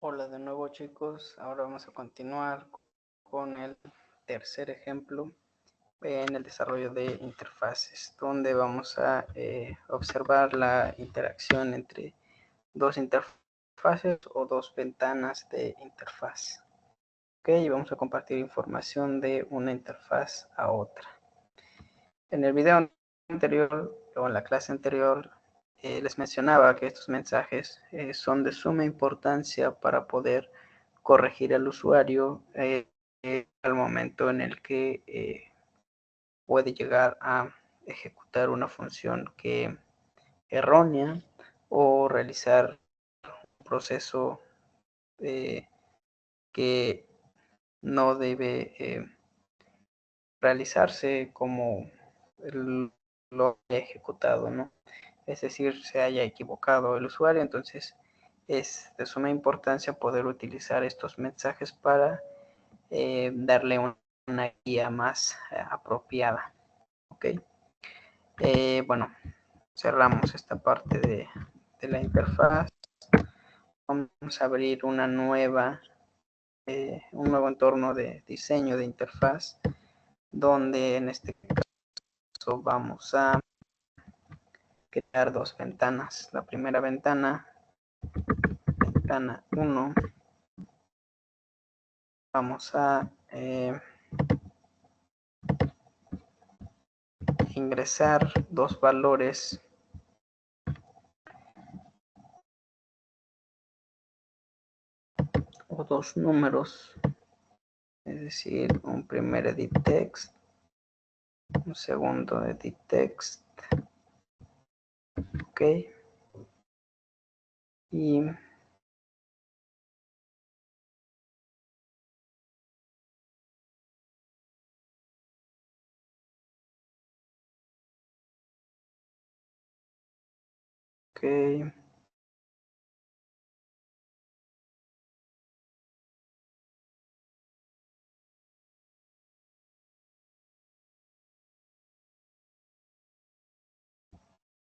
Hola de nuevo chicos, ahora vamos a continuar con el tercer ejemplo en el desarrollo de interfaces, donde vamos a observar la interacción entre dos interfaces o dos ventanas de interfaz. Ok, vamos a compartir información de una interfaz a otra. En el video anterior o en la clase anterior les mencionaba que estos mensajes son de suma importancia para poder corregir al usuario al momento en el que puede llegar a ejecutar una función que errónea o realizar un proceso que no debe realizarse como lo haya ejecutado, ¿no? Es decir, se haya equivocado el usuario. Entonces es de suma importancia poder utilizar estos mensajes para darle una guía más apropiada. ¿Ok? Bueno, cerramos esta parte de la interfaz. Vamos a abrir una nueva, un nuevo entorno de diseño de interfaz, donde en este caso vamos a crear dos ventanas. La primera ventana 1, vamos a ingresar dos valores o dos números, es decir, un primer edit text, un segundo edit text, ok, y ok,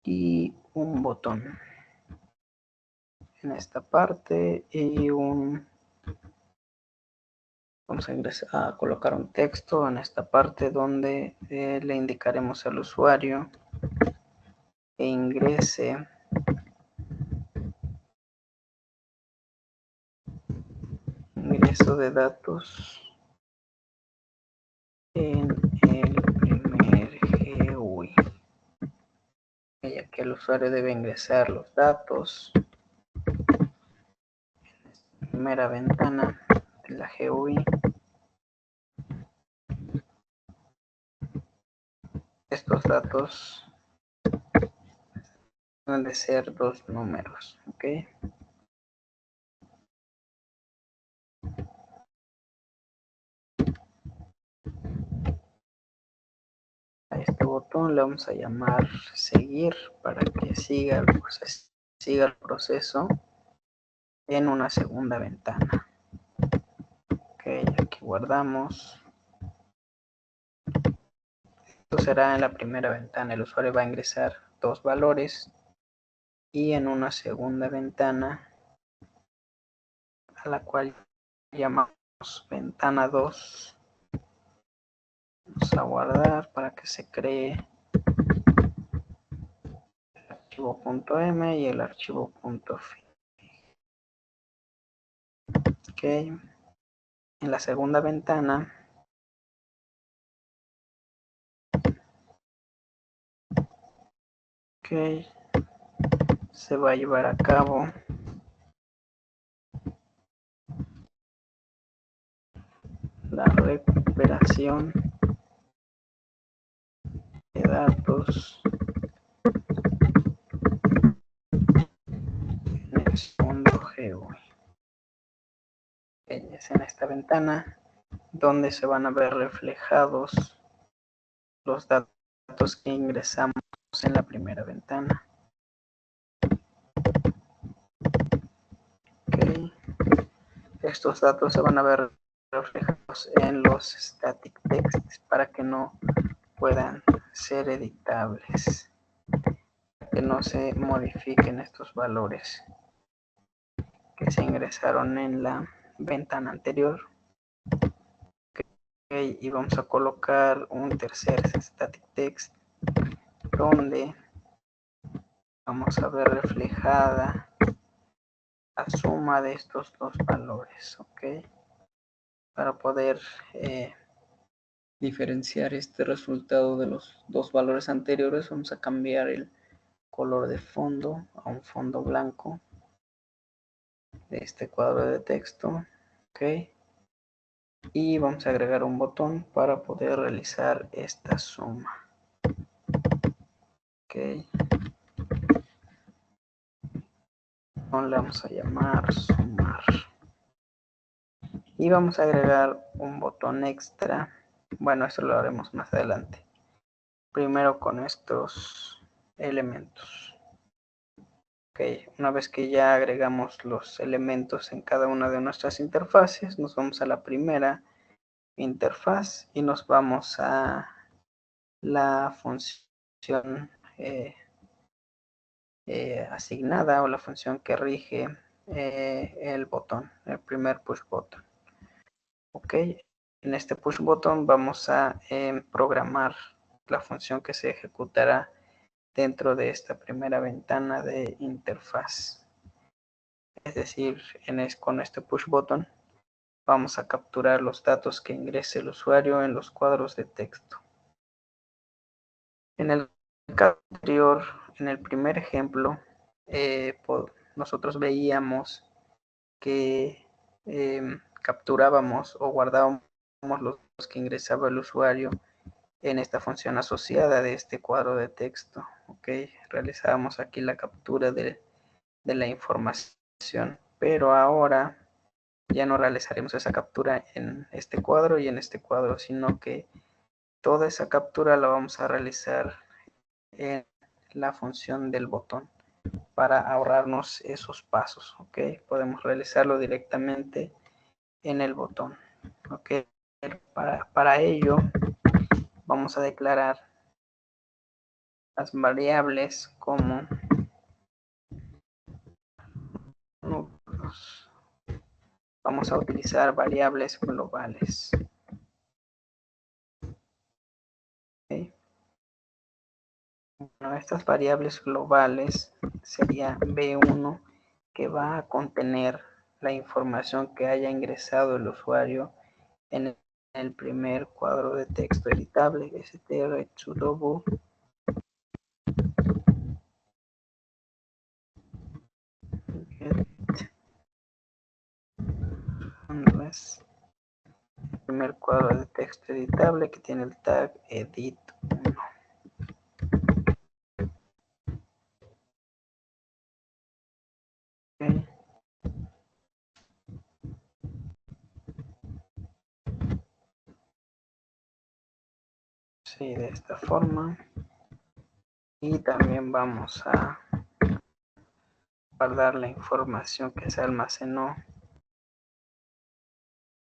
y un botón en esta parte y vamos a ingresar a colocar un texto en esta parte donde le indicaremos al usuario que ingrese ingreso de datos en el primer GUI, ya que el usuario debe ingresar los datos en la primera ventana de la GUI. Estos datos deben de ser dos números, ¿ok? A este botón le vamos a llamar seguir para que siga el proceso en una segunda ventana. Ok, aquí guardamos. Esto será en la primera ventana. El usuario va a ingresar dos valores y en una segunda ventana, a la cual llamamos ventana 2, vamos a guardar para que se cree el archivo .m y el archivo .fi. Ok, en la segunda ventana se va a llevar a cabo la recuperación de datos en el segundo GUI. Es en esta ventana donde se van a ver reflejados los datos que ingresamos en la primera ventana. Okay. Estos datos se van a ver reflejados en los static text para que no puedan ser editables, para que no se modifiquen estos valores. Okay. que se ingresaron en la ventana anterior. Okay, y vamos a colocar un tercer static text donde vamos a ver reflejada la suma de estos dos valores, ok, para poder diferenciar este resultado de los dos valores anteriores. Vamos a cambiar el color de fondo a un fondo blanco de este cuadro de texto, ok, y vamos a agregar un botón para poder realizar esta suma, ok. Le vamos a llamar sumar y vamos a agregar un botón extra. Bueno, esto lo haremos más adelante. Primero con estos elementos. Ok, una vez que ya agregamos los elementos en cada una de nuestras interfaces, nos vamos a la primera interfaz y nos vamos a la función asignada o la función que rige el botón, el primer push button. Ok, en este push button vamos a programar la función que se ejecutará dentro de esta primera ventana de interfaz. Es decir, con este push button vamos a capturar los datos que ingrese el usuario en los cuadros de texto. En el caso anterior, en el primer ejemplo, nosotros veíamos que capturábamos o guardábamos los datos que ingresaba el usuario en esta función asociada de este cuadro de texto. Ok, realizábamos aquí la captura de la información, pero ahora ya no realizaremos esa captura en este cuadro y en este cuadro, sino que toda esa captura la vamos a realizar en la función del botón para ahorrarnos esos pasos, ok. Podemos realizarlo directamente en el botón, ok. Para ello vamos a declarar las variables como núcleos. Vamos a utilizar variables globales, okay. Bueno, estas variables globales sería B1, que va a contener la información que haya ingresado el usuario en el primer cuadro de texto editable, str2double get el primer cuadro de texto editable que tiene el tag edit1. Okay. Sí, de esta forma. Y también vamos a guardar la información que se almacenó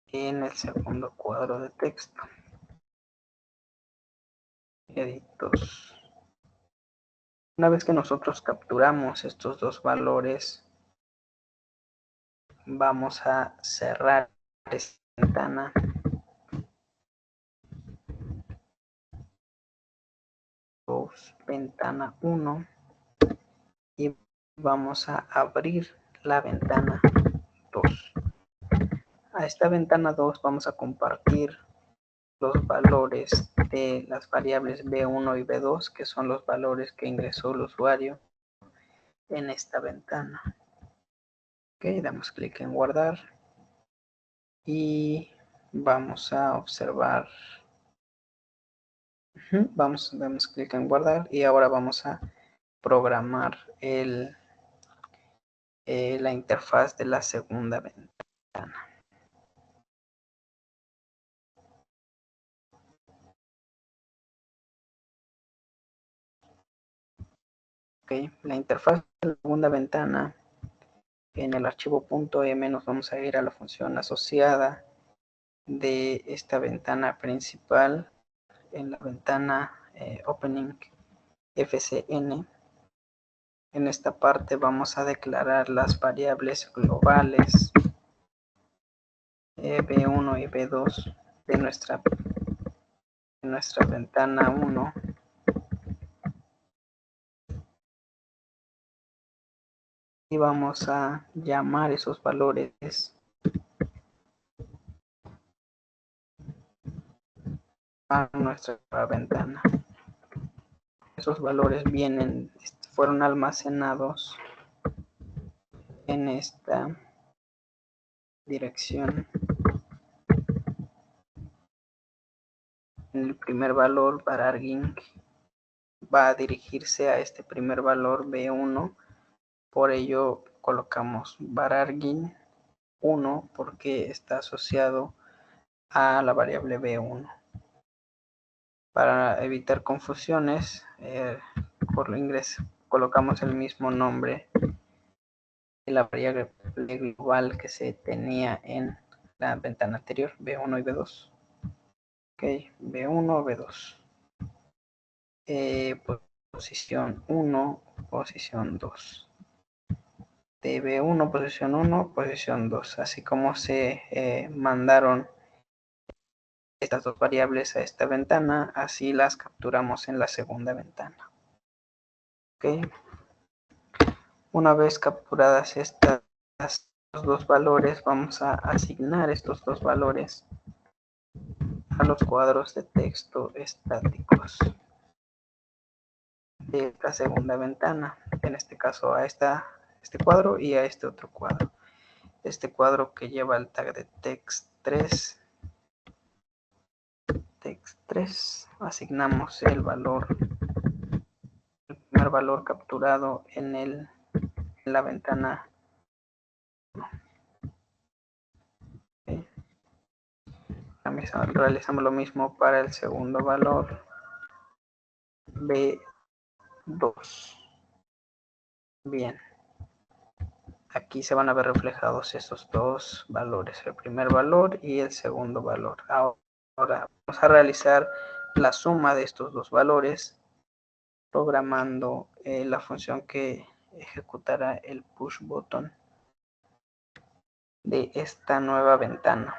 en el segundo cuadro de texto. Edit2. Una vez que nosotros capturamos estos dos valores, vamos a cerrar esta ventana ventana 1 y vamos a abrir la ventana 2. A esta ventana 2 vamos a compartir los valores de las variables B1 y B2, que son los valores que ingresó el usuario en esta ventana. Ok, damos clic en guardar y vamos a observar. Damos clic en guardar y ahora vamos a programar la interfaz de la segunda ventana. Ok, la interfaz de la segunda ventana, en el archivo .m nos vamos a ir a la función asociada de esta ventana principal, en la ventana opening fcn, en esta parte vamos a declarar las variables globales B1 y B2 de nuestra ventana 1. Y vamos a llamar esos valores a nuestra ventana. Esos valores fueron almacenados en esta dirección. En el primer valor, vararging va a dirigirse a este primer valor B1. Por ello colocamos vararging 1 porque está asociado a la variable B1. Para evitar confusiones, por lo ingreso colocamos el mismo nombre de la variable global que se tenía en la ventana anterior, B1 y B2. Ok, B1, B2. Posición 1, posición 2. De B1, posición 1, posición 2. Así como se mandaron estas dos variables a esta ventana, así las capturamos en la segunda ventana. Ok. Una vez capturadas estos dos valores, vamos a asignar estos dos valores a los cuadros de texto estáticos de esta segunda ventana, en este caso a este cuadro y a este otro cuadro. Este cuadro que lleva el tag de text3, asignamos el primer valor capturado en la ventana. Okay. Realizamos lo mismo para el segundo valor, B2. Bien, aquí se van a ver reflejados esos dos valores, el primer valor y el segundo valor. Ahora vamos a realizar la suma de estos dos valores programando la función que ejecutará el push button de esta nueva ventana.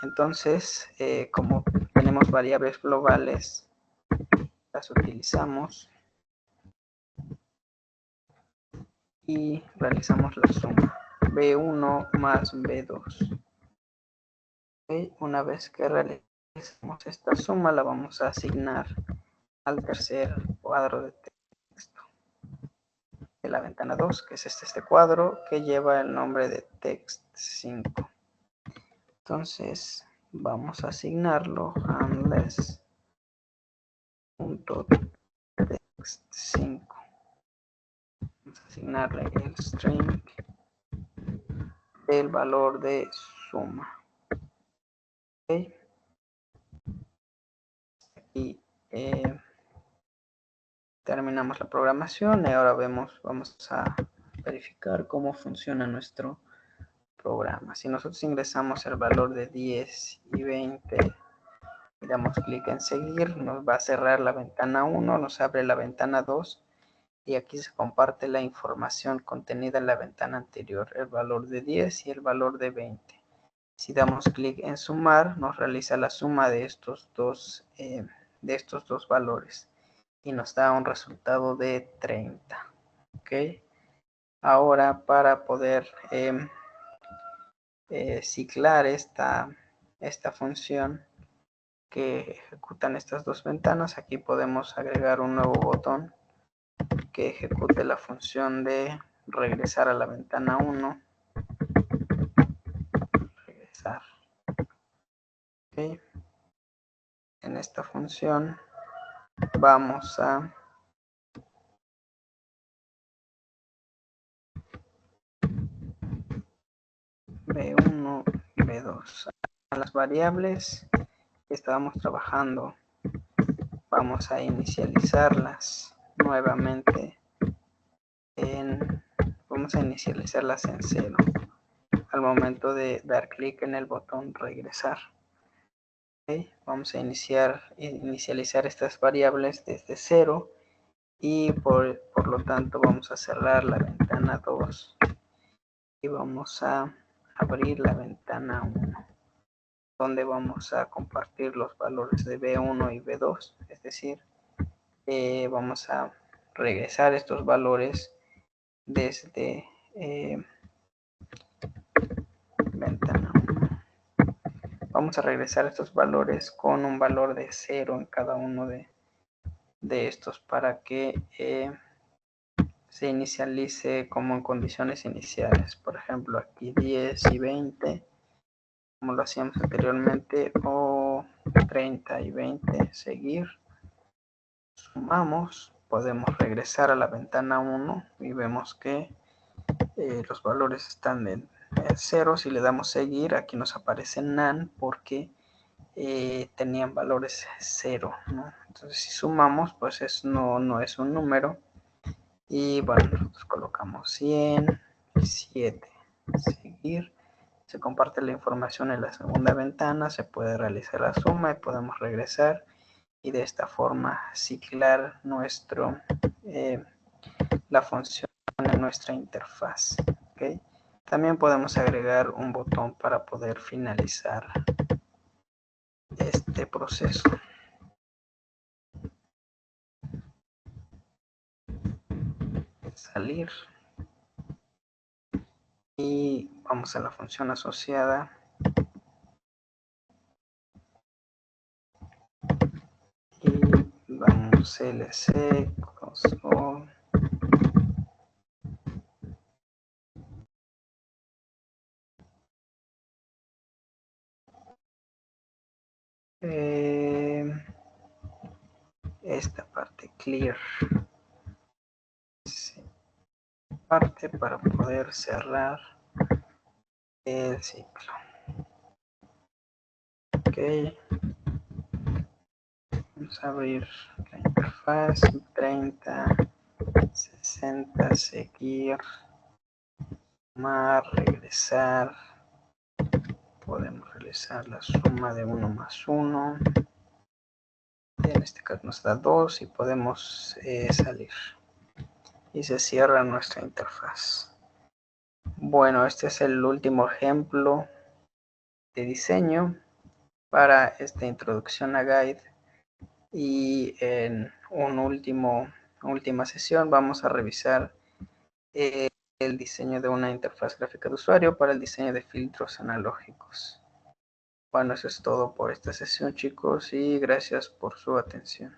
Entonces, como tenemos variables globales, las utilizamos y realizamos la suma B1 más B2. Okay. Una vez que realizamos esta suma, la vamos a asignar al tercer cuadro de texto de la ventana 2, que es este cuadro que lleva el nombre de text5. Entonces vamos a asignarlo handless.text5. Vamos a asignarle el string del valor de suma. Okay. Y terminamos la programación y ahora vamos a verificar cómo funciona nuestro programa. Si nosotros ingresamos el valor de 10 y 20 y damos clic en seguir, nos va a cerrar la ventana 1, nos abre la ventana 2 y aquí se comparte la información contenida en la ventana anterior, el valor de 10 y el valor de 20. Si damos clic en sumar, nos realiza la suma de estos dos valores y nos da un resultado de 30. ¿Ok? Ahora para poder ciclar esta función que ejecutan estas dos ventanas, aquí podemos agregar un nuevo botón que ejecute la función de regresar a la ventana 1. Regresar. ¿Okay? En esta función vamos a B1 y B2. A las variables que estábamos trabajando, vamos a inicializarlas nuevamente vamos a inicializarlas en 0 al momento de dar clic en el botón regresar. Okay. Vamos a inicializar estas variables desde 0 y por lo tanto vamos a cerrar la ventana 2 y vamos a abrir la ventana 1, donde vamos a compartir los valores de B1 y B2, es decir, vamos a regresar estos valores desde ventana 1. Vamos a regresar estos valores con un valor de 0 en cada uno de estos para que se inicialice como en condiciones iniciales. Por ejemplo, aquí 10 y 20, como lo hacíamos anteriormente, o 30 y 20, seguir. Sumamos, podemos regresar a la ventana 1 y vemos que los valores están en 0. Si le damos seguir, aquí nos aparece NaN porque tenían valores 0, ¿no? Entonces si sumamos, pues no es un número. Y bueno, nosotros colocamos 100 y 7. Seguir. Se comparte la información en la segunda ventana, se puede realizar la suma y podemos regresar y de esta forma ciclar la función en nuestra interfaz. ¿Okay? También podemos agregar un botón para poder finalizar este proceso. Salir y vamos a la función asociada y vamos lc console esta parte clear parte para poder cerrar el ciclo. Ok, vamos a abrir la interfaz 30, 60, seguir, sumar, regresar. Podemos realizar la suma de 1 más 1. En este caso nos da 2 y podemos salir. Y se cierra nuestra interfaz. Bueno, este es el último ejemplo de diseño para esta introducción a Guide. Y en una última sesión vamos a revisar el diseño de una interfaz gráfica de usuario para el diseño de filtros analógicos. Bueno, eso es todo por esta sesión, chicos, y gracias por su atención.